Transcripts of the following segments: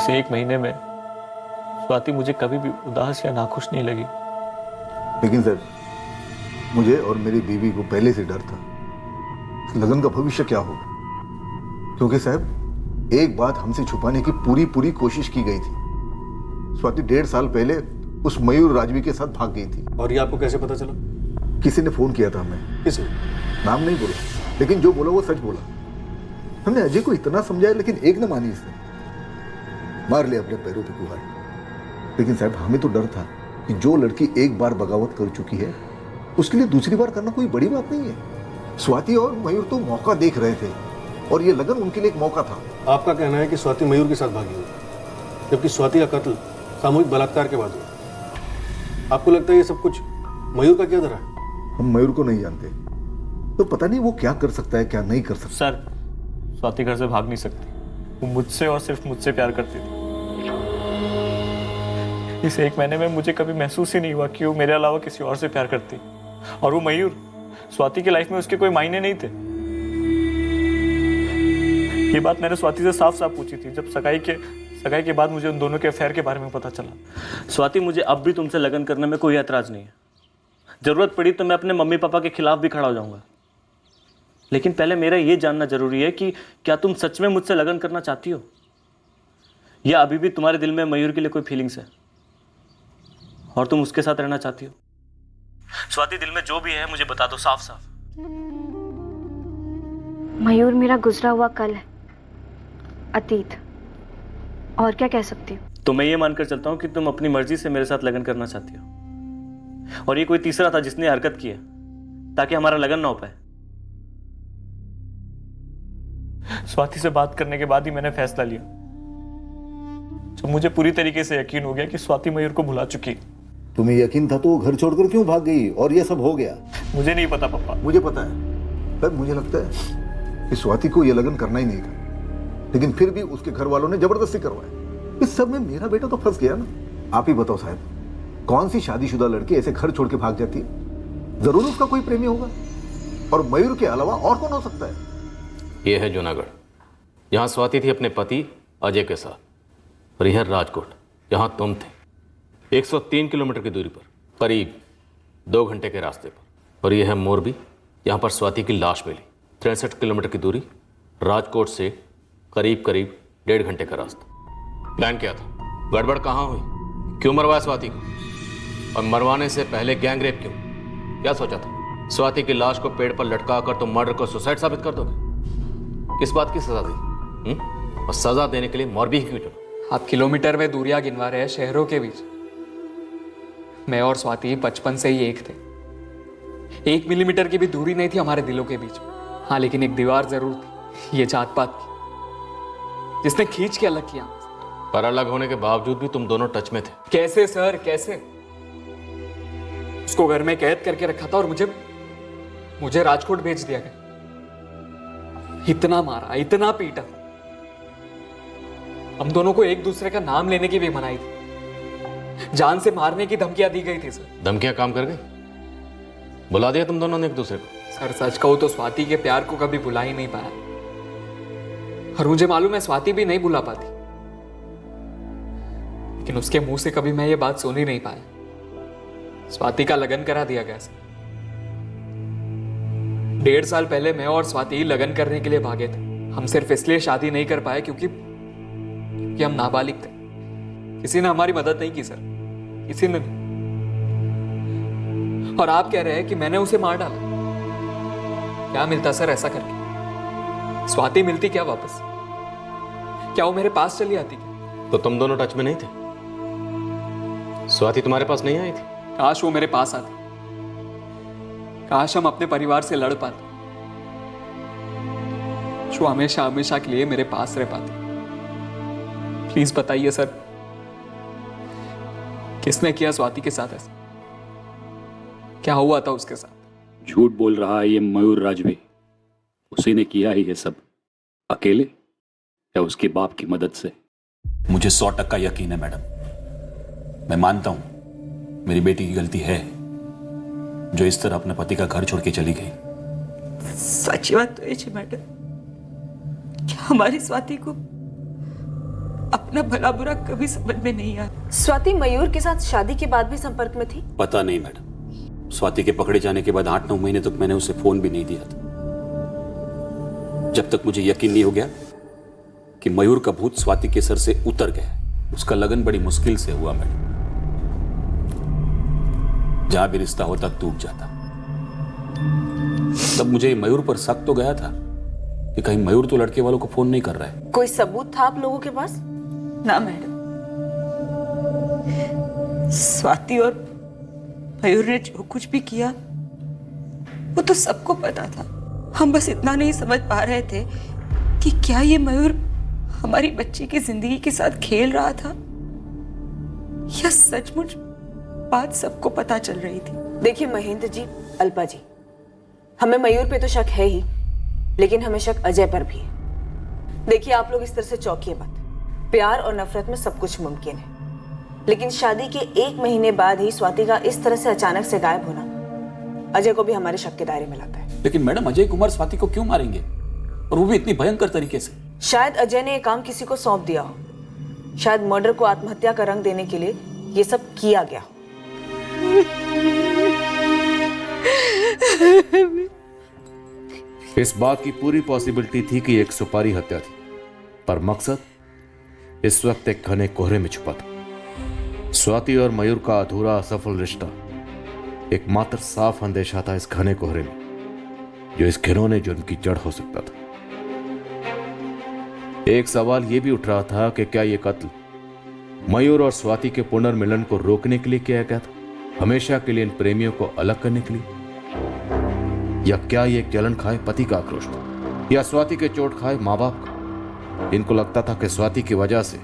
इस एक महीने में स्वाति मुझे कभी भी उदास या नाखुश नहीं लगी। लेकिन सर, मुझे और मेरी बीवी को पहले से डर था इस लगन का भविष्य क्या होगा, क्योंकि साहब एक बात हमसे छुपाने की पूरी कोशिश की गई थी। स्वाति 1.5 साल पहले उस मयूर राजवी के साथ भाग गई थी। और ये आपको कैसे पता चला? किसी ने फोन किया था हमें। किसने? नाम नहीं बोला, लेकिन जो बोला वो सच बोला। हमने अजय को इतना समझाया, लेकिन एक न मानी इसने, मार लिया अपने पैरों पे कुल्हाड़ी। लेकिन साहब हमें तो डर था कि जो लड़की एक बार बगावत कर चुकी है उसके लिए दूसरी बार करना कोई बड़ी बात नहीं है। स्वाति और मयूर तो मौका देख रहे थे और ये लगन उनके लिए एक मौका था। आपका कहना है कि स्वाति मयूर के साथ भागी हुई, जबकि स्वाति का कत्ल सामूहिक बलात्कार के बाद हुआ। आपको लगता है ये सब कुछ मयूर का क्या धरा है? हम मयूर को नहीं जानते, तो पता नहीं वो क्या कर सकता है, क्या नहीं कर सकता। सर, स्वाति घर से भाग नहीं सकती। वो मुझसे और सिर्फ मुझसे प्यार करती थी। इस एक महीने में मुझे कभी महसूस ही नहीं हुआ कि वो मेरे अलावा किसी और से प्यार करती। और वो मयूर, स्वाति की लाइफ में उसके कोई मायने नहीं थे। ये बात मैंने स्वाति से साफ साफ पूछी थी जब सगाई के बाद मुझे उन दोनों के अफेयर के बारे में पता चला। स्वाति, मुझे अब भी तुमसे लगन करने में कोई ऐतराज नहीं है। जरूरत पड़ी तो मैं अपने मम्मी पापा के खिलाफ भी खड़ा हो जाऊंगा। लेकिन पहले मेरा ये जानना जरूरी है कि क्या तुम सच में मुझसे लगन करना चाहती हो, या अभी भी तुम्हारे दिल में मयूर के लिए कोई फीलिंग्स है और तुम उसके साथ रहना चाहती हो? स्वाति, दिल में जो भी है मुझे बता दो साफ साफ। मयूर मेरा गुजरा हुआ कल है, अतीत। और क्या कह सकती हूँ? तो मैं ये मानकर चलता हूँ कि तुम अपनी मर्जी से मेरे साथ लगन करना चाहती हो, और ये कोई तीसरा था जिसने हरकत की है ताकि हमारा लगन ना हो पाए। स्वाति से बात करने के बाद ही मैंने फैसला लिया, जब मुझे पूरी तरीके से यकीन हो गया कि स्वाति मयूर को भुला चुकी। तुम्हें यकीन था तो वो घर छोड़कर क्यों भाग गई और ये सब हो गया? मुझे नहीं पता पापा। मुझे पता है। पर मुझे लगता है कि स्वाति को ये लगन करना ही नहीं था, लेकिन फिर भी उसके घर वालों ने जबरदस्ती करवाया। इस सब में मेरा बेटा तो फंस गया ना। आप ही बताओ साहब, कौन सी शादीशुदा लड़की ऐसे घर छोड़ के भाग जाती है? जरूर उसका कोई प्रेमी होगा, और मयूर के अलावा और कौन हो सकता है? यह है जूनागढ़। यहाँ स्वाति थी अपने पति अजय के साथ, और यह राजकोट, यहाँ तुम थे 103 किलोमीटर की दूरी पर, करीब 2 घंटे के रास्ते पर। और यह है मोरबी, यहाँ पर स्वाति की लाश मिली 63 किलोमीटर की दूरी, राजकोट से करीब 1.5 घंटे का रास्ता। प्लान क्या था? गड़बड़ कहाँ हुई? क्यों मरवाया स्वाति को? और मरवाने से पहले गैंग रेप क्यों? क्या सोचा था? स्वाति की लाश को पेड़ पर लटका कर तुम मर्डर को सुसाइड साबित कर दोगे? किस बात की सजा दी? और सजा देने के लिए मोरबी ही क्यों चुना? आप किलोमीटर में दूरियां गिनवा रहे हैं शहरों के बीच। मैं और स्वाति बचपन से ही एक थे। 1 मिलीमीटर की भी दूरी नहीं थी हमारे दिलों के बीच। हाँ, लेकिन एक दीवार जरूर थी, ये जात पात की, जिसने खींच के अलग किया। पर अलग होने के बावजूद भी तुम दोनों टच में थे। कैसे सर, कैसे? उसको घर में कैद करके रखा था और मुझे राजकोट भेज दिया गया। इतना मारा, इतना पीटा, हम दोनों को एक दूसरे का नाम लेने की भी मनाई थी। जान से मारने की धमकियां दी गई थी सर। धमकियां काम कर गई? बुला दिया तुम दोनों ने एक दूसरे को? सर सच कहूं तो स्वाति के प्यार को कभी भुला ही नहीं पाया, और मुझे मालूम है स्वाति भी नहीं भुला पाती, लेकिन उसके मुंह से कभी मैं ये बात सुन ही नहीं पाया। स्वाति का लगन करा दिया गया सर। 1.5 साल पहले मैं और स्वाति लगन करने के लिए भागे थे। हम सिर्फ इसलिए शादी नहीं कर पाए क्योंकि हम नाबालिग थे। किसी ने हमारी मदद नहीं की सर, किसी ने नहीं। और आप कह रहे हैं कि मैंने उसे मार डाला। क्या मिलता सर ऐसा करके? स्वाति मिलती क्या वापस? क्या वो मेरे पास चली आती क्या? तो तुम दोनों टच में नहीं थे? स्वाति तुम्हारे पास नहीं आई थी? काश वो मेरे पास आती, काश हम अपने परिवार से लड़ पाते, जो हमेशा हमेशा के लिए मेरे पास रह पाते। प्लीज बताइए सर, किसने किया स्वाति के साथ ऐसा? क्या हुआ था उसके साथ? झूठ बोल रहा है ये मयूर राजवी। उसी ने किया ही ये सब, अकेले या उसके बाप की मदद से? मुझे 100% यकीन है मैडम। मैं मानता हूं मेरी बेटी की गलती है जो इस तरह अपने पति का घर छोड़ के चली गई। સાચી વાત તો એ છે મેડમ કે અમારી સ્વાતિ को अपने अपना भला बुरा कभी समझ में नहीं आया। स्वाति मयूर के साथ शादी के बाद भी संपर्क में थी? पता नहीं मैडम, स्वाति के पकड़े जाने के बाद 8-9 महीने तक मैंने उसे फोन भी नहीं दिया था, जब तक मुझे यकीन नहीं हो गया कि मयूर का भूत स्वाति के सर से उतर गया। उसका लगन बड़ी मुश्किल से हुआ मैडम, जहां भी रिश्ता होता टूट जाता। तब मुझे मयूर पर शक तो गया था कि कहीं मयूर तो लड़के वालों को फोन नहीं कर रहा है। कोई सबूत था आप लोगों के पास? ना मैडम, स्वाति और मयूर ने जो कुछ भी किया वो तो सबको पता था। हम बस इतना नहीं समझ पा रहे थे कि क्या ये मयूर हमारी बच्ची की जिंदगी के साथ खेल रहा था या सचमुच बात सबको पता चल रही थी। देखिए महेंद्र जी, अल्पा जी, हमें मयूर पे तो शक है ही, लेकिन हमें शक अजय पर भी है। देखिए आप लोग इस तरह से चौंकिए मत। प्यार और नफरत में सब कुछ मुमकिन है, लेकिन शादी के 1 महीने बाद ही स्वाति का इस तरह से अचानक से गायब होना अजय को भी हमारे शक के दायरे में लाता है। लेकिन मैडम, अजय कुमार स्वाति को क्यों मारेंगे, और वो भी इतनी भयंकर तरीके से? शायद अजय ने ये काम किसी को सौंप दिया हो। शायद मर्डर को आत्महत्या का रंग देने के लिए ये सब किया गया हो। इस बात की पूरी पॉसिबिलिटी थी कि एक सुपारी हत्या थी, पर मकसद इस वक्त एक घने कोहरे में छुपा था। स्वाति और मयूर का अधूरा असफल रिश्ता एकमात्र साफ अंदेशा था इस घने कोहरे में, जो इस घिनौने जुर्म की जड़ हो सकता था। एक सवाल यह भी उठ रहा था कि क्या यह कत्ल मयूर और स्वाति के पुनर्मिलन को रोकने के लिए किया गया था, हमेशा के लिए इन प्रेमियों को अलग करने के लिए, या क्या ये जलन खाए पति का आक्रोश था, या स्वाति के चोट खाए मां बाप का। इनको लगता था कि स्वाति की वजह से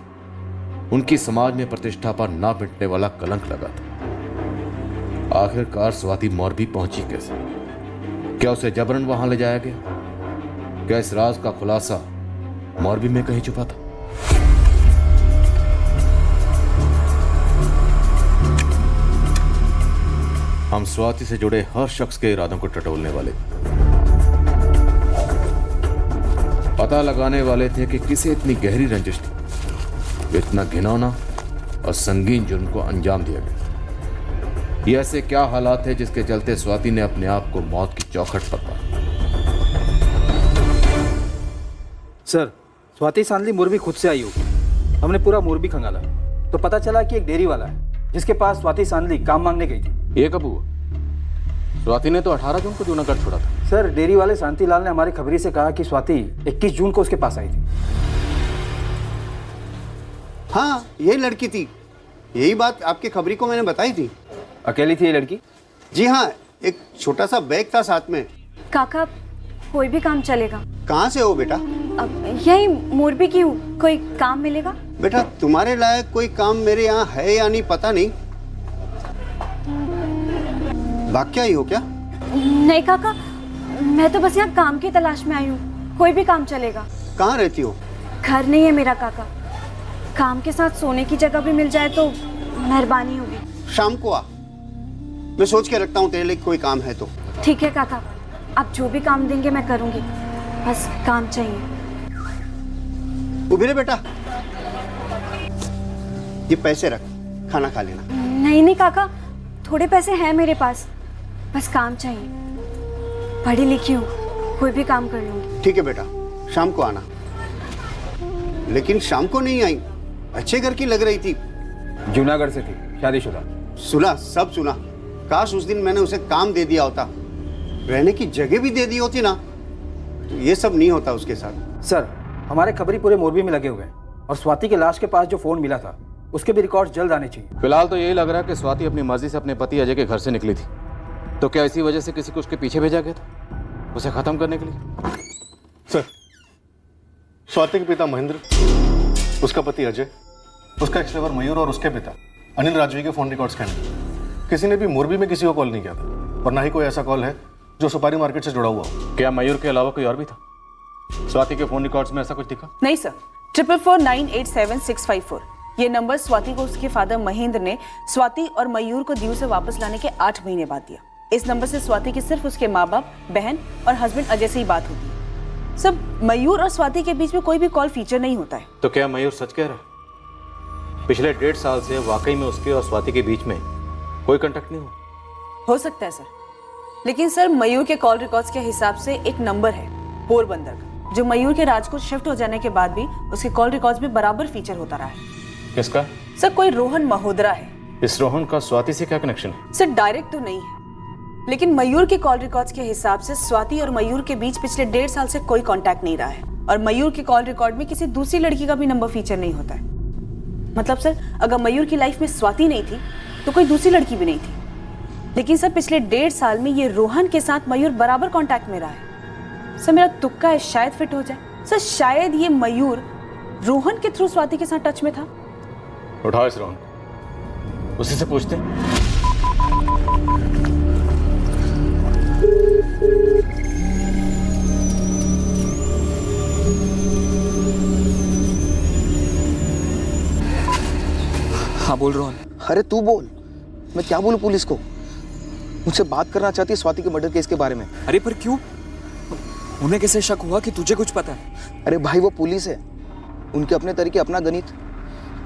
उनकी समाज में प्रतिष्ठा पर ना मिटने वाला कलंक लगा था। आखिरकार स्वाति मोरबी पहुंची कैसे? क्या उसे जबरन वहां ले जाया गया? क्या इस राज का खुलासा मोरबी में कहीं छुपा था? हम स्वाति से जुड़े हर शख्स के इरादों को टटोलने वाले, पता लगाने वाले थे कि किसे इतनी गहरी रंजिश थी, इतना घिनौना और संगीन जुर्म को अंजाम दिया गया। ये ऐसे क्या हालात थे जिसके चलते स्वाति ने अपने आप को मौत की चौखट पर पाया? सर, स्वाति सांदली मोरबी खुद से आई होगी। हमने पूरा मोरबी खंगाला तो पता चला कि एक डेयरी वाला है जिसके पास स्वाति सांदली काम मांगने गई थी। ये कब हुआ? स्वाति ने तो 18 जून को जूनागढ़ छोड़ा था। सर, डेयरी वाले शांतिलाल ने हमारी खबरी से कहा कि स्वाति 21 जून को उसके पास आई थी। हाँ, यही लड़की थी। यही बात आपके खबरी को मैंने बताई थी। अकेली थी ये लड़की? जी हाँ, एक छोटा सा बैग था साथ में। काका, कोई भी काम चलेगा। कहाँ से हो बेटा? अब यही मोरबी की हूँ, कोई काम मिलेगा? बेटा, तुम्हारे लायक कोई काम मेरे यहाँ है या नहीं पता नहीं। वाकया ही हो क्या? नहीं काका, मैं तो बस यहाँ काम की तलाश में आई हूँ, कोई भी काम चलेगा। कहाँ रहती हो? घर नहीं है मेरा काका, काम के साथ सोने की जगह भी मिल जाए तो मेहरबानी होगी। शाम को आ, मैं सोच के रखता हूँ तेरे लिए कोई काम है तो। ठीक है काका, आप जो भी काम देंगे मैं करूँगी, बस काम चाहिए। उभी रे बेटा, ये पैसे रख, खाना खा लेना। नहीं नहीं काका, थोड़े पैसे हैं मेरे पास, बस काम चाहिए। पढ़ी लिखी हूँ, कोई भी काम कर लूँगी। ठीक है बेटा, शाम को आना। लेकिन शाम को नहीं आई, अच्छे घर की लग रही थी। जूनागढ़ से थी, शादीशुदा। सुना, सब सुना। काश उस दिन मैंने उसे काम दे दिया होता, रहने की जगह भी दे दी होती ना, तो ये सब नहीं होता उसके साथ। सर, हमारे खबरी पूरे मोरबी में लगे हुए हैं और स्वाति के लाश के पास जो फोन मिला था उसके भी रिकॉर्ड जल्द आने चाहिए। फिलहाल तो यही लग रहा है कि स्वाति अपनी मर्जी से अपने पति अजय के घर से निकली थी। तो क्या इसी वजह से किसी को उसके पीछे भेजा गया था, उसे खत्म करने के लिए? सर, स्वाति के पिता महेंद्र, उसका पति अजय, उसका एक्स-लेवर मयूर और उसके पिता अनिल राजवी के फोन रिकॉर्ड स्कैन किए। किसी ने भी मोरबी में किसी को कॉल नहीं किया था, और ना ही कोई ऐसा कॉल है जो सुपारी मार्केट से जुड़ा हुआ हो। क्या मयूर के अलावा कोई और भी था? स्वाति के फोन रिकॉर्ड्स में ऐसा कुछ दिखा? नहीं सर, 4449875654 ये नंबर स्वाति को उसके फादर महेंद्र ने स्वाति और मयूर को दीव से वापस लाने के 8 महीने बाद दिया। इस नंबर से स्वाति की सिर्फ उसके माँ बाप, बहन और हस्बैंड अजय से ही बात होती है। सब मयूर और स्वाति के बीच में कोई भी कॉल फीचर नहीं होता है। तो क्या मयूर सच कह रहा है? पिछले 1.5 साल से वाकई में उसके और स्वाति के बीच में कोई कांटेक्ट नहीं हुआ? हो सकता है सर, लेकिन सर मयूर के कॉल रिकॉर्ड्स के हिसाब से एक नंबर है पोरबंदर का, जो मयूर के राजकोट शिफ्ट हो जाने के बाद भी उसके कॉल रिकॉर्ड्स में बराबर फीचर होता रहा है। किसका? सर कोई रोहन महोदरा है। इस रोहन का स्वाति से क्या कनेक्शन है? सर डायरेक्ट तो नहीं है, लेकिन मयूर के कॉल रिकॉर्ड्स के हिसाब से स्वाति और मयूर के बीच पिछले 1.5 साल से कोई कांटेक्ट नहीं रहा है, और मयूर के कॉल रिकॉर्ड में किसी दूसरी लड़की का भी नंबर फीचर नहीं होता है। मतलब सर अगर मयूर की लाइफ में स्वाति नहीं थी तो कोई दूसरी लड़की भी नहीं थी, लेकिन सर पिछले 1.5 साल में ये रोहन के साथ मयूर बराबर कांटेक्ट में रहा है। सर मेरा तुक्का है शायद फिट हो जाए। सर शायद ये मयूर रोहन के थ्रू स्वाति के साथ टच में था। उठाओ इस रोहन, उसी से पूछते हैं। हाँ बोल रोहन। अरे तू बोल, मैं क्या बोलूं पुलिस को? मुझसे बात करना चाहती है स्वाति के मर्डर केस के बारे में। अरे पर क्यों? उन्हें कैसे शक हुआ कि तुझे कुछ पता है? अरे भाई वो पुलिस है, उनके अपने तरीके, अपना गणित।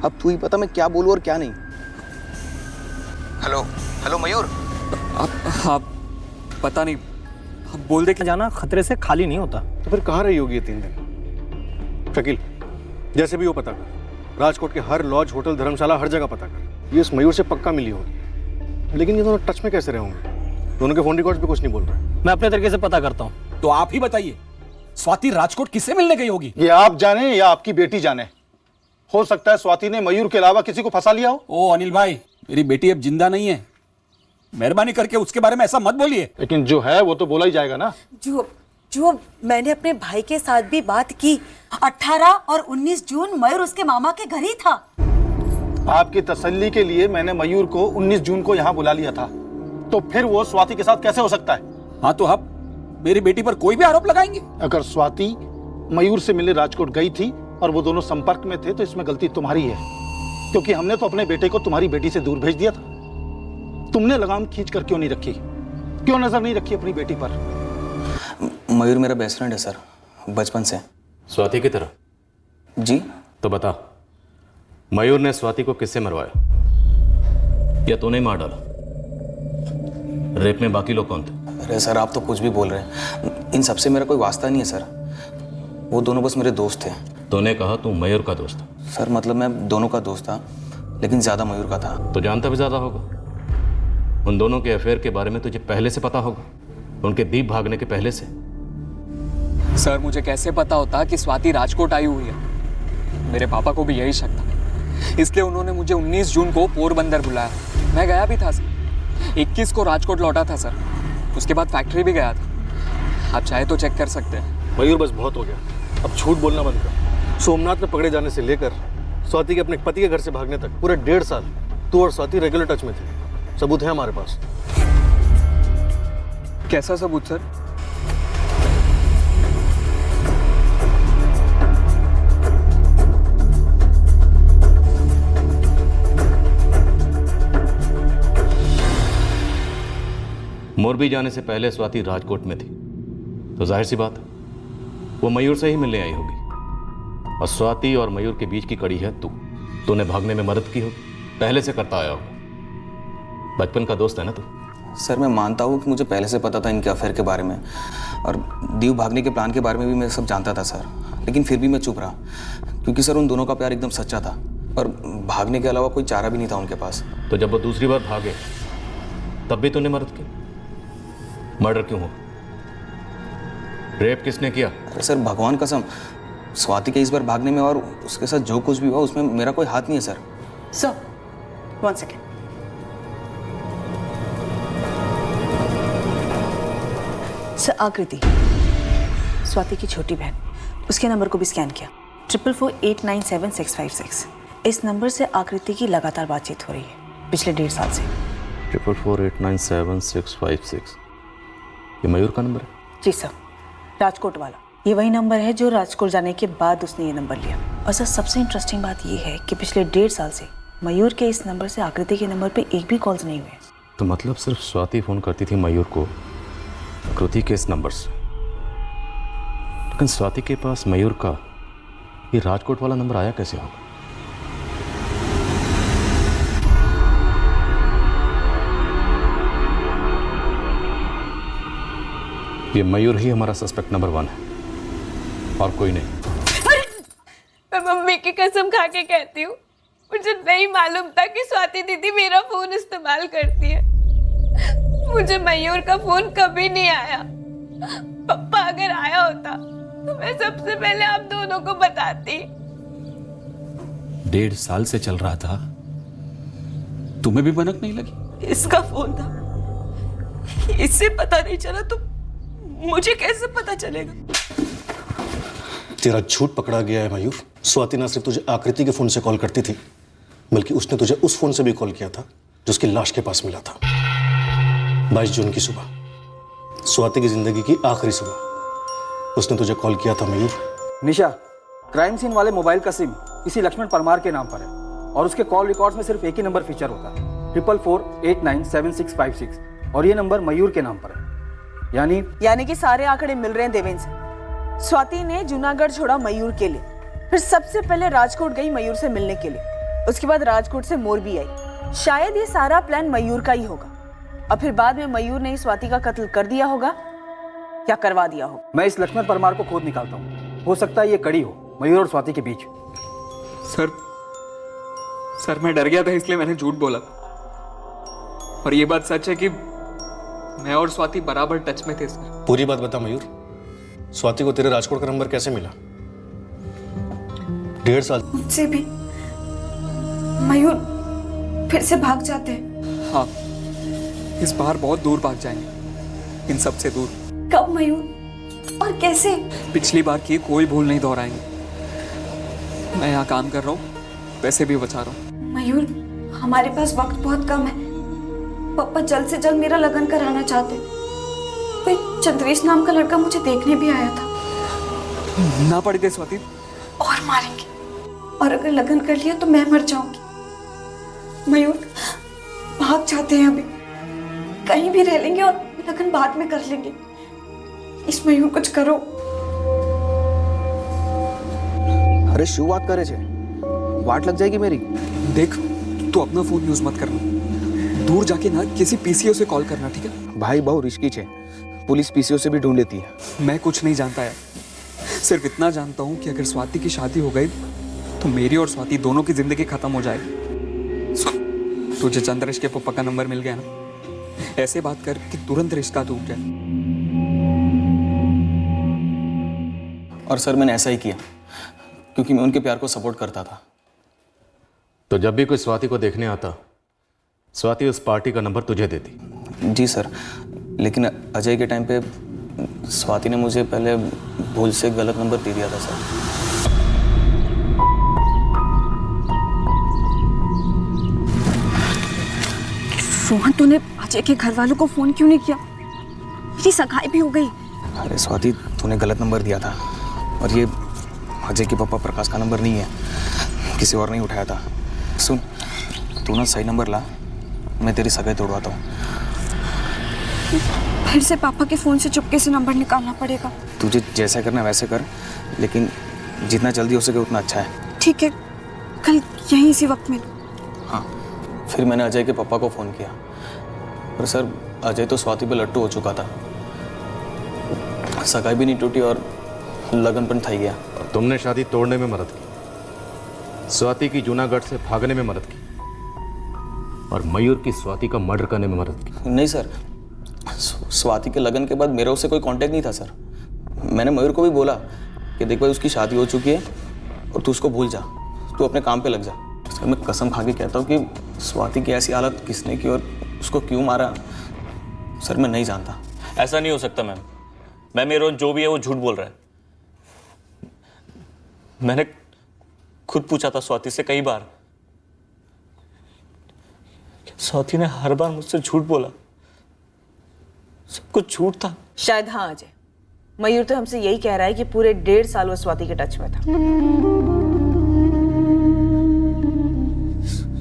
अब तू ही पता मैं क्या बोलूं और क्या नहीं। हेलो हेलो मयूर। हाँ पता नहीं, बोल दे कि जाना खतरे से खाली नहीं होता। तो फिर कहाँ रही होगी ये 3 दिन? शकील, जैसे भी वो पता कर, राजकोट के हर लॉज, होटल, धर्मशाला, हर जगह पता कर। ये इस मयूर से पक्का मिली होगी, लेकिन ये दोनों टच में कैसे रहे होंगे? दोनों के फोन रिकॉर्ड्स भी कुछ नहीं बोल रहे। मैं अपने तरीके से पता करता हूँ। तो आप ही बताइए, स्वाति राजकोट किससे मिलने गई होगी? ये आप जाने या आपकी बेटी जाने। हो सकता है स्वाति ने मयूर के अलावा किसी को फंसा लिया हो। ओ अनिल भाई, मेरी बेटी अब जिंदा नहीं है, मेहरबानी करके उसके बारे में ऐसा मत बोलिए। लेकिन जो है वो तो बोला ही जाएगा ना। जो मैंने अपने भाई के साथ भी बात की, 18 और 19 जून मयूर उसके मामा के घर ही था। आपकी तसल्ली के लिए मैंने मयूर को 19 जून को यहाँ बुला लिया था, तो फिर वो स्वाति के साथ कैसे हो सकता है? हाँ तो अब मेरी बेटी पर कोई भी आरोप लगाएंगे? अगर स्वाति मयूर से मिलने राजकोट गई थी और वो दोनों संपर्क में थे तो इसमें गलती तुम्हारी है, क्योंकि हमने तो अपने बेटे को तुम्हारी बेटी से दूर भेज दिया था। तुमने लगाम खींच कर क्यों नहीं रखी? क्यों नजर नहीं रखी अपनी बेटी पर? मयूर मेरा बेस्ट फ्रेंड है सर, बचपन से। स्वाति की तरह? जी। तो बता, मयूर ने स्वाति को किससे मरवाया, या तूने मार डाला? रेप में बाकी लोग कौन थे? अरे सर आप तो कुछ भी बोल रहे हैं, इन सबसे मेरा कोई वास्ता नहीं है सर। वो दोनों बस मेरे दोस्त थे। तूने कहा तू मयूर का दोस्त था। सर मतलब मैं दोनों का दोस्त था, लेकिन ज्यादा मयूर का था। तो जानता भी ज्यादा होगा। उन दोनों के अफेयर के बारे में तुझे पहले से पता होगा, उनके दीप भागने के पहले से। सर मुझे कैसे पता होता कि स्वाति राजकोट आई हुई है? मेरे पापा को भी यही शक था, इसलिए उन्होंने मुझे 19 जून को पोरबंदर बुलाया। मैं गया भी था सर, 21 को राजकोट लौटा था सर, उसके बाद फैक्ट्री भी गया था। आप चाहे तो चेक कर सकते हैं। मयूर बस बहुत हो गया, अब झूठ बोलना बंद कर। सोमनाथ में पकड़े जाने से लेकर स्वाति के अपने पति के घर से भागने तक पूरे 1.5 साल तू और स्वाति रेगुलर टच में थे। सबूत है हमारे पास। कैसा सबूत सर? मोरबी जाने से पहले स्वाति राजकोट में थी, तो जाहिर सी बात वो मयूर से ही मिलने आई होगी। और स्वाति और मयूर के बीच की कड़ी है तूने भागने में मदद की होगी, पहले से करता आया होगा। बचपन का दोस्त है ना तू। सर मैं मानता हूँ कि मुझे पहले से पता था इनके अफेयर के बारे में, और दीव भागने के प्लान के बारे में भी मैं सब जानता था सर, लेकिन फिर भी मैं चुप रहा, क्योंकि सर उन दोनों का प्यार एकदम सच्चा था, और भागने के अलावा कोई चारा भी नहीं था उनके पास। तो जब वो दूसरी बार भागे तब भी तूने मदद की? मर्डर क्यों हो? रेप किसने किया? अरे सर भगवान कसम, स्वाति के इस बार भागने में और उसके साथ जो कुछ भी हुआ उसमें मेरा कोई हाथ नहीं है सर। Sir 1 second. सर आकृति, स्वाति की छोटी बहन, उसके नंबर को भी स्कैन किया, 4448976656। इस नंबर से आकृति की लगातार बातचीत हो रही है पिछले 1.5 साल से। 44489766। ये मयूर का नंबर है? जी सर, राजकोट वाला। ये वही नंबर है जो राजकोट जाने के बाद उसने ये नंबर लिया। और सर सबसे इंटरेस्टिंग बात ये है कि पिछले 1.5 साल से मयूर के इस नंबर से आकृति के नंबर पे एक भी कॉल्स नहीं हुए। तो मतलब सिर्फ स्वाति फोन करती थी मयूर को आकृति के इस नंबर से, लेकिन स्वाति के पास मयूर का ये राजकोट वाला नंबर आया कैसे होगा? ये मयूर ही हमारा सस्पेक्ट नंबर 1 है और कोई नहीं। मैं मम्मी की कसम खा के कहती हूँ, मुझे नहीं मालूम था कि स्वाति दीदी मेरा फोन इस्तेमाल करती है। मुझे मयूर का फोन कभी नहीं आया। पापा अगर आया होता तो मैं सबसे पहले आप दोनों को बताती। 1.5 साल से चल रहा था, तुम्हें भी भनक नहीं लगी? इसका फोन था, इससे पता नहीं चला तो मुझे कैसे पता चलेगा? तेरा झूठ पकड़ा गया है मयूर। स्वाति ना सिर्फ तुझे आकृति के फोन से कॉल करती थी, बल्कि उसने तुझे उस फोन से भी कॉल किया था जो उसकी लाश के पास मिला था। 22 जून की सुबह, स्वाति की जिंदगी की आखिरी सुबह, उसने तुझे कॉल किया था मयूर। निशा, क्राइम सीन वाले मोबाइल का सिम किसी लक्ष्मण परमार के नाम पर है और उसके कॉल रिकॉर्ड्स में सिर्फ एक ही नंबर फीचर होता है, 444897656, और ये नंबर मयूर के नाम पर है। यानी कि सारे आंकड़े मिल रहे हैं देवेंद्र से। स्वाति ने जूनागढ़ छोड़ा मयूर के लिए, फिर सबसे पहले राजकोट गई मयूर से मिलने के लिए, उसके बाद राजकोट से मोरबी आई। शायद ये सारा प्लान मयूर का ही होगा और फिर बाद में मयूर ने स्वाति का कत्ल कर दिया होगा या करवा दिया होगा। मैं इस लक्ष्मण परमार को खोद निकालता हूँ, हो सकता है ये कड़ी हो मयूर और स्वाति के बीच। सर मैं डर गया था इसलिए मैंने झूठ बोला, और ये बात सच है कि मैं और स्वाति बराबर टच में थे सर। पूरी बात बता मयूर, स्वाति को तेरे राजकोट का नंबर कैसे मिला? 1.5 साल मुझसे भी मयूर फिर से भाग जाते हैं। हाँ, इस बार बहुत दूर भाग जाएंगे, इन सब से दूर। कब मयूर और कैसे? पिछली बार की कोई भूल नहीं दोहराएंगे। मैं यहाँ काम कर रहा हूँ, पैसे भी बचा रहा हूँ। मयूर, हमारे पास वक्त बहुत कम है। पापा जल्द से जल्द मेरा लगन कराना चाहते। कोई चंद्रेश नाम का लड़का मुझे देखने भी आया था। ना पड़ी थी स्वाति। और मारेंगे, और अगर लगन कर लिया तो मैं मर जाऊंगी। मयूर भाग जाते हैं, अभी कहीं भी रह लेंगे और लगन बाद में कर लेंगे। इस मयूर कुछ करो। अरे शू बात करे छे, वाट लग जाएगी मेरी। देख, तू अपना फोन यूज मत करना, दूर जाके ना किसी पीसीओ से कॉल करना, ठीक है? भाई बहुत रिस्की छे, पुलिस पीसीओ से भी ढूंढ लेती है। मैं कुछ नहीं जानता यार, सिर्फ इतना जानता हूँ कि अगर स्वाति की शादी हो गई तो मेरी और स्वाति दोनों की जिंदगी खत्म हो जाएगी। सुन, तुझे चंद्रेश के पप्पा का नंबर मिल गया ना, ऐसे बात कर कि तुरंत रिश्ता टूट जाए। और सर मैंने ऐसा ही किया क्योंकि मैं उनके प्यार को सपोर्ट करता था। तो जब भी कोई स्वाति को देखने आता, स्वाति उस पार्टी का नंबर तुझे देती? जी सर, लेकिन अजय के टाइम पे स्वाति ने मुझे पहले भूल से गलत नंबर दे दिया था सर। रोहन, तूने अजय के घर वालों को फोन क्यों नहीं किया? मेरी सगाई भी हो गई। अरे स्वाति, तूने गलत नंबर दिया था, और ये अजय के पापा प्रकाश का नंबर नहीं है, किसी और ने उठाया था। सुन, तू ना सही नंबर ला, मैं तेरी सगाई तोड़वाता हूँ। फिर से पापा के फोन से चुपके से नंबर निकालना पड़ेगा। तुझे जैसा करना वैसे कर, लेकिन जितना जल्दी हो सके उतना अच्छा है। ठीक है, कल यहीं इसी वक्त मिल। हाँ, फिर मैंने अजय के पापा को फ़ोन किया, पर सर अजय तो स्वाति पे लट्टू हो चुका था, सगाई भी नहीं टूटी और लगन पण थई गया। तुमने शादी तोड़ने में मदद की, स्वाति की जूनागढ़ से भागने में मदद की, और मयूर की स्वाति का मर्डर करने में मदद की। नहीं सर, स्वाति के लगन के बाद मेरा उससे कोई कांटेक्ट नहीं था सर। मैंने मयूर को भी बोला कि देख भाई, उसकी शादी हो चुकी है और तू उसको भूल जा, तू अपने काम पे लग जा। सर मैं कसम खा के कहता हूँ कि स्वाति की ऐसी हालत किसने की और उसको क्यों मारा, सर मैं नहीं जानता। ऐसा नहीं हो सकता मैम। मैम, ये रोज जो भी है वो झूठ बोल रहा है। मैंने खुद पूछा था स्वाति से कई बार। स्वाति ने हर बार मुझसे झूठ बोला, सब कुछ झूठ था। शायद हाँ अजय, मयूर तो हमसे यही कह रहा है कि पूरे 1.5 साल वो स्वाति के टच में था।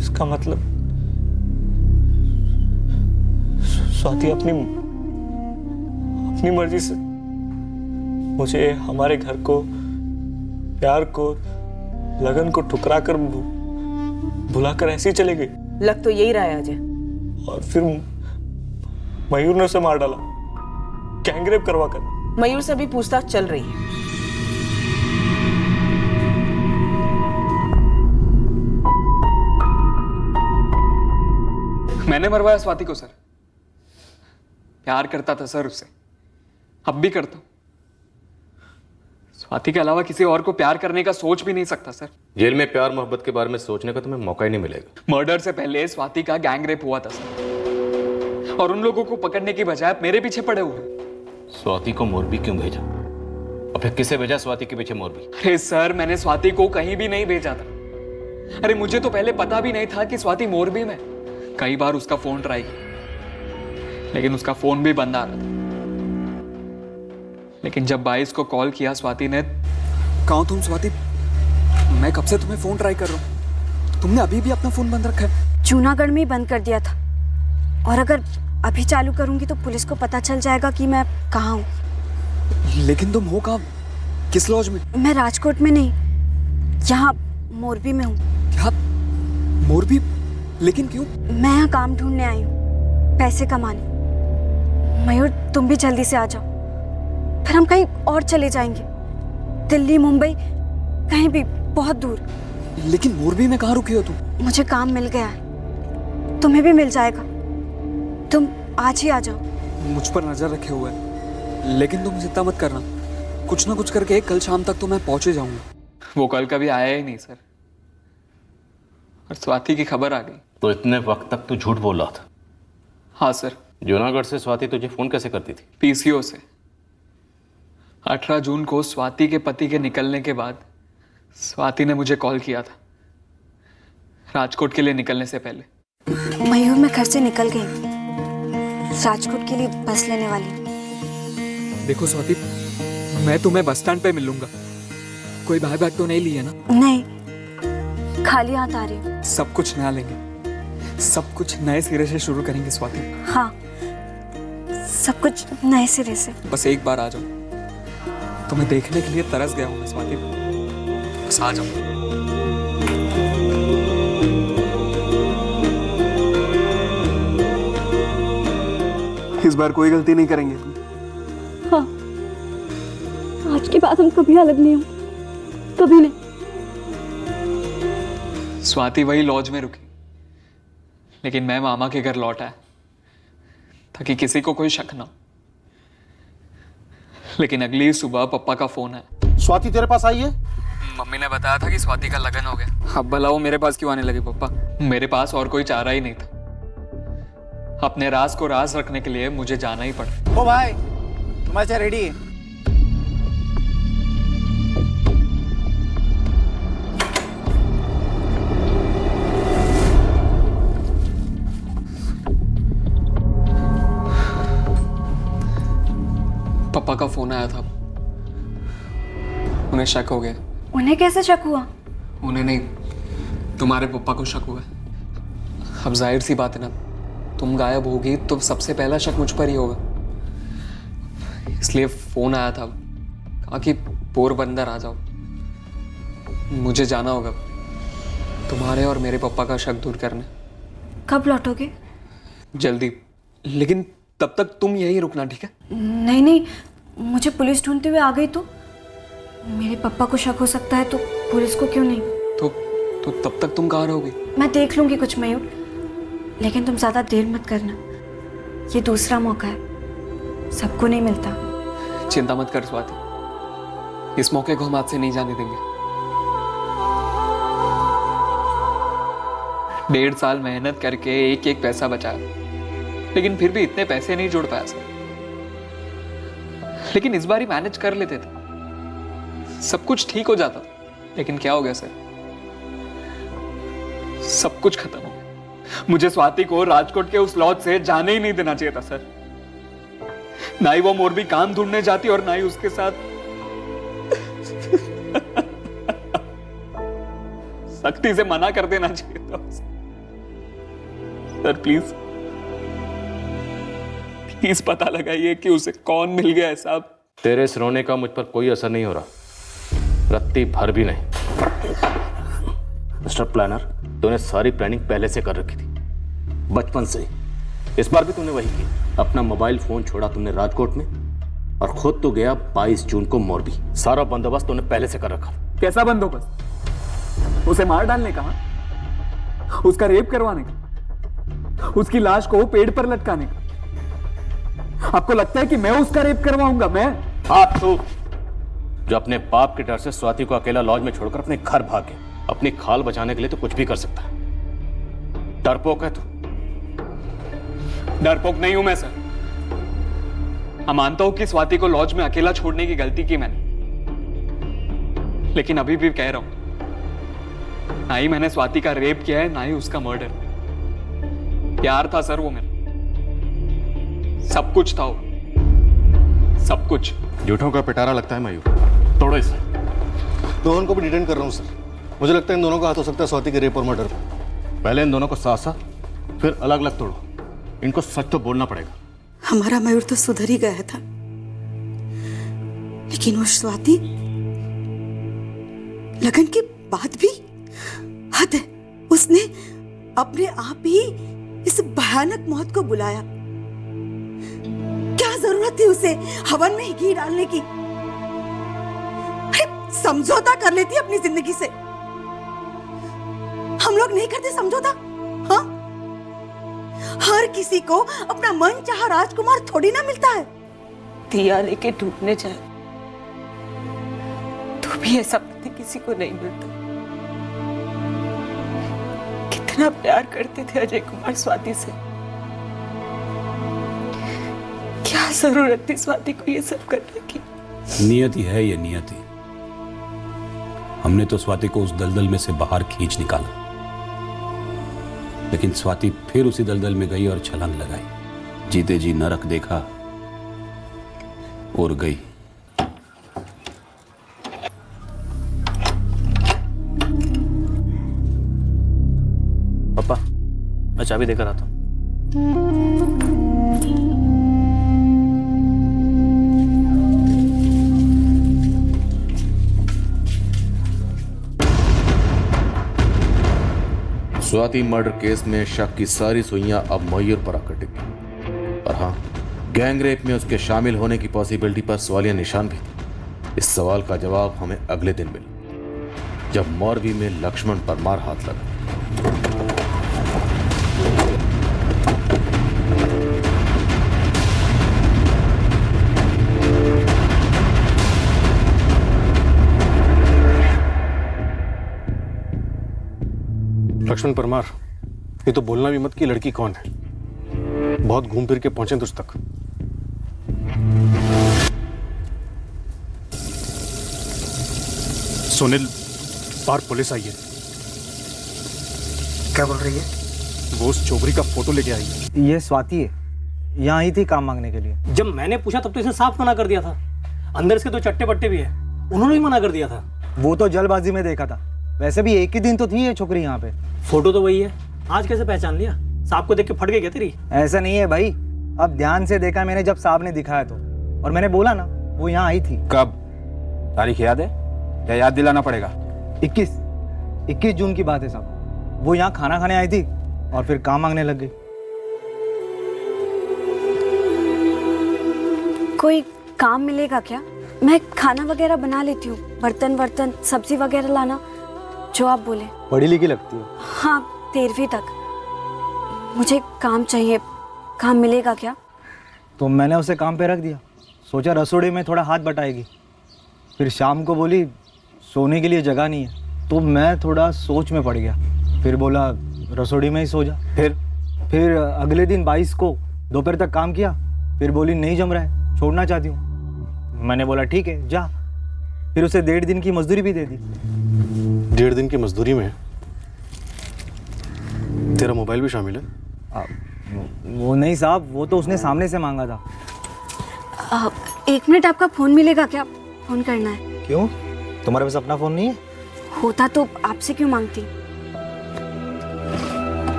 इसका मतलब स्वाति अपनी मर्जी से मुझे, हमारे घर को, प्यार को, लगन को ठुकरा कर, भुलाकर ऐसे ही चले गई। लग तो यही रहा है अजय। और फिर मयूर ने उसे मार डाला। गैंगरेप करवा कर। मयूर से अभी पूछताछ चल रही है। मैंने मरवाया स्वाति को सर। प्यार करता था सर उससे, अब भी करता हूं। स्वाति के अलावा किसी और को प्यार करने का सोच भी नहीं सकता सर। जेल में प्यार मोहब्बत के बारे में सोचने का तुम्हें मौका ही नहीं मिलेगा। मर्डर से पहले स्वाति का गैंग रेप हुआ था सर, और उन लोगों को पकड़ने की बजाय आप मेरे पीछे पड़े हुए। स्वाति को मोरबी क्यों भेजा, और फिर किसे भेजा स्वाति के पीछे मोरबी? अरे सर, मैंने स्वाति को कहीं भी नहीं भेजा था। अरे मुझे तो पहले पता भी नहीं था कि स्वाति मोरबी में। कई बार उसका फोन ट्राई किया, लेकिन उसका फोन भी बंद आ रहा था। लेकिन जब 22 को कॉल किया स्वाति ने, कहाँ तुम स्वाति? मैं कब से तुम्हें फोन ट्राई कर रहा हूँ, तुमने अभी भी अपना फोन बंद रखा है। जूनागढ़ में ही बंद कर दिया था, और अगर अभी चालू करूंगी तो पुलिस को पता चल जाएगा कि मैं कहाँ हूँ। लेकिन तुम हो कहाँ, किस लॉज में? मैं राजकोट में नहीं, यहाँ मोरबी में हूँ। क्या मोरबी? लेकिन क्यों? मैं यहाँ काम ढूंढने आई हूँ, पैसे कमाने। मयूर, तुम भी जल्दी से आ जाओ, फिर हम कहीं और चले जाएंगे, दिल्ली, मुंबई, कहीं भी, बहुत दूर। लेकिन मोरबी में कहाँ रुकी हो तुम? मुझे काम मिल गया है, तुम्हें भी मिल जाएगा, तुम आज ही आ जाओ। मुझ पर नजर रखे हुए है, लेकिन तुम चिंता मत करना, कुछ ना कुछ करके कल शाम तक तो मैं पहुंचे जाऊंगा। वो कल कभी आया ही नहीं सर, और स्वाति की खबर आ गई। तो इतने वक्त तक तू झूठ बोल रहा था? हाँ सर। जूनागढ़ से स्वाति तुझे फोन कैसे करती थी? पीसीओ से। 18 जून को स्वाति के पति के निकलने के बाद स्वाति ने मुझे कॉल किया था, राजकोट के लिए निकलने से पहले। मयूर, मैं घर से निकल गई, राजकोट के लिए बस लेने वाली हूँ। देखो स्वाति, मैं तुम्हें बस स्टैंड पे मिलूंगा। कोई बैग तो नहीं लिया ना? नहीं, खाली हाथ आ रही हूँ। सब कुछ नया लेंगे, सब कुछ नए सिरे से शुरू करेंगे स्वाति। हाँ, सब कुछ नए सिरे से। बस एक बार आ जाओ, तुम्हें देखने के लिए तरस गया हूँ मैं स्वाति, बस आ जाओ। इस बार कोई गलती नहीं करेंगे। हाँ, आज के बाद हम कभी अलग नहीं होंगे, कभी नहीं। स्वाति वही लॉज में रुकी, लेकिन मैं मामा के घर लौट आया ताकि किसी को कोई शक ना हो। लेकिन अगली सुबह पप्पा का फोन आया। स्वाति तेरे पास आई है? मम्मी ने बताया था कि स्वाति का लगन हो गया। अब भला वो मेरे पास क्यों आने लगी पप्पा? मेरे पास और कोई चारा ही नहीं था। अपने राज को राज रखने के लिए मुझे जाना ही पड़ा। ओ भाई, तुम्हारा चाय रेडी है। पापा का फोन आया था, उन्हें शक हो गया। उन्हें कैसे शक हुआ? उन्हें नहीं, तुम्हारे पापा को शक हुआ। अब जाहिर सी बात है ना, तुम गायब होगी तो सबसे पहला शक मुझ पर ही होगा। इसलिए फोन आया था, कहा कि पोरबंदर आ जाओ, मुझे जाना होगा तुम्हारे और मेरे पापा का शक दूर करने। कब लौटोगे? जल्दी, लेकिन तब तक तुम यहीं रुकना, ठीक है? नहीं नहीं, मुझे पुलिस ढूंढते हुए आ गई तो मेरे पापा को शक हो सकता है, तो पुलिस को क्यों नहीं? तो तब तक तुम कहाँ रहोगी? मैं देख लूंगी कुछ मयूर, लेकिन तुम ज्यादा देर मत करना, ये दूसरा मौका है, सबको नहीं मिलता। चिंता मत कर स्वाति, इस मौके को हम हाथ से नहीं जाने देंगे। 1.5 साल मेहनत करके एक एक पैसा बचाया, लेकिन फिर भी इतने पैसे नहीं जोड़ पाया सर। लेकिन इस बार ही मैनेज कर लेते थे, सब कुछ ठीक हो जाता। लेकिन क्या हो गया सर, सब कुछ खत्म हो गया। मुझे स्वाति को राजकोट के उस लॉज से जाने ही नहीं देना चाहिए था सर। ना ही वो मोरबी काम ढूंढने जाती और ना ही उसके साथ सख्ती से मना कर देना चाहिए था सर। प्लीज पता लगाइए कि उसे कौन मिल गया है साहब। तेरे इस रोने का मुझ पर कोई असर नहीं हो रहा, रत्ती भर भी नहीं। मिस्टर प्लानर, तूने सारी प्लानिंग पहले से कर रखी थी, बचपन से ही। इस बार भी तूने वही किया। अपना मोबाइल फोन छोड़ा तुमने राजकोट में और खुद तो गया 22 जून को मोरबी। सारा बंदोबस्त तूने पहले से कर रखा था। कैसा बंदोबस्त? उसे मार डालने का, उसका रेप करवाने का, उसकी लाश को पेड़ पर लटकाने का? आपको लगता है कि मैं उसका रेप करवाऊंगा? मैं? आप तो जो अपने बाप के डर से स्वाति को अकेला लॉज में छोड़कर अपने घर भाग गए। अपनी खाल बचाने के लिए तो कुछ भी कर सकता है। डरपोक है तू। डरपोक नहीं हूं मैं सर। मैं मानता हूं कि स्वाति को लॉज में अकेला छोड़ने की गलती की मैंने, लेकिन अभी भी कह रहा हूं, ना ही मैंने स्वाति का रेप किया है, ना ही उसका मर्डर। प्यार था सर वो मेरा, सब कुछ था वो, सब कुछ। झूठों का पिटारा लगता है मयूर। तोड़ो इसे। दोनों को भी डिटेन कर रहा हूं सर। मुझे लगता है इन दोनों का हाथ हो सकता है स्वाति के रेप और मर्डर में। पहले इन दोनों को साथ साथ, फिर अलग अलग तोड़ो। इनको सच तो बोलना पड़ेगा। हमारा मयूर तो सुधर ही गया था, लेकिन वो स्वाति, लगन के बाद भी हद है। उसने अपने आप ही इस भयानक मौत को बुलाया। क्या जरूरत थी उसे हवन में घी डालने की? समझौता कर लेती अपनी जिंदगी से। हम लोग नहीं करते समझौता? हाँ, हर किसी को अपना मन चाहा राजकुमार थोड़ी ना मिलता है। दिया लेके डूबने जाए तो भी ऐसा पति किसी को नहीं मिलता। कितना प्यार करते थे अजय कुमार स्वाति से। क्या जरूरत थी स्वाति को ये सब करने की? नियति है ये, नियति। हमने तो स्वाति को उस दलदल में से बाहर खींच निकाला, लेकिन स्वाति फिर उसी दलदल में गई और छलांग लगाई। जीते जी नरक देखा और गई। पापा, मैं चाबी देकर आता हूं। स्वाति मर्डर केस में शक की सारी सुइयां अब मयूर पर आकर टिकी। और हाँ, गैंग रेप में उसके शामिल होने की पॉसिबिलिटी पर सवालिया निशान भी थे। इस सवाल का जवाब हमें अगले दिन मिला, जब मोरबी में लक्ष्मण परमार हाथ लगा। लक्ष्मण परमार, ये तो बोलना भी मत कि लड़की कौन है। बहुत घूम फिर के पहुंचे तुझ तक। सुनील, बाहर पुलिस आई है। क्या बोल रही है? वो उस चोबरी का फोटो लेके आई है। ये स्वाति है, यहाँ आई थी काम मांगने के लिए। जब मैंने पूछा तब तो इसने साफ मना कर दिया था। अंदर इसके 2 चट्टे पट्टे भी है, उन्होंने भी मना कर दिया था। वो तो जल्दबाजी में देखा था। वैसे भी एक ही दिन तो थी ये छोकरी यहाँ पे। फोटो तो वही है, आज कैसे पहचान लिया? साहब को देख के फट गई क्या तेरी? ऐसा नहीं है भाई, अब ध्यान से देखा मैंने जब साहब ने दिखाया तो। और मैंने बोला ना, वो यहाँ आई थी। कब? तारीख याद है या याद दिलाना पड़ेगा? 21 जून की बात है साहब। वो यहाँ खाना खाने आई थी और फिर काम मांगने लग गई। कोई काम मिलेगा क्या? मैं खाना वगैरह बना लेती हूँ, बर्तन सब्जी वगैरह लाना, जो आप बोले। पढ़ी लिखी लगती है। हाँ, 13वीं तक। मुझे काम चाहिए, काम मिलेगा क्या? तो मैंने उसे काम पे रख दिया। सोचा रसोड़ी में थोड़ा हाथ बटाएगी। फिर शाम को बोली सोने के लिए जगह नहीं है, तो मैं थोड़ा सोच में पड़ गया। फिर बोला रसोड़ी में ही सो जा। फिर अगले दिन 22 को दोपहर तक काम किया। फिर बोली नहीं जम रहा है, छोड़ना चाहती हूँ। मैंने बोला ठीक है जा। फिर उसे 1.5 दिन की मजदूरी भी दे दी। 1.5 दिन की मजदूरी में तेरा मोबाइल भी शामिल है? वो नहीं साहब, वो तो उसने सामने से मांगा था। 1 मिनट, आपका फोन मिलेगा क्या? फोन करना है। क्यों, तुम्हारे पास अपना फोन नहीं है? होता तो आपसे क्यों मांगती?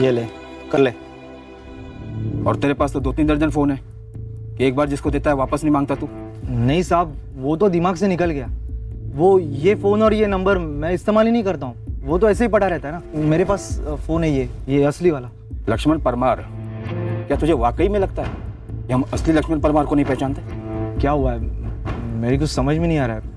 ये ले, कर ले। और तेरे पास तो 2-3 दर्जन फोन है, एक बार जिसको देता है वापस नहीं मांगता तू? नहीं साहब, वो तो दिमाग से निकल गया। वो ये फ़ोन और ये नंबर मैं इस्तेमाल ही नहीं करता हूँ। वो तो ऐसे ही पड़ा रहता है ना। मेरे पास फ़ोन है ये असली वाला। लक्ष्मण परमार, क्या तुझे वाकई में लगता है ये हम असली लक्ष्मण परमार को नहीं पहचानते? क्या हुआ है, मेरी कुछ समझ में नहीं आ रहा है।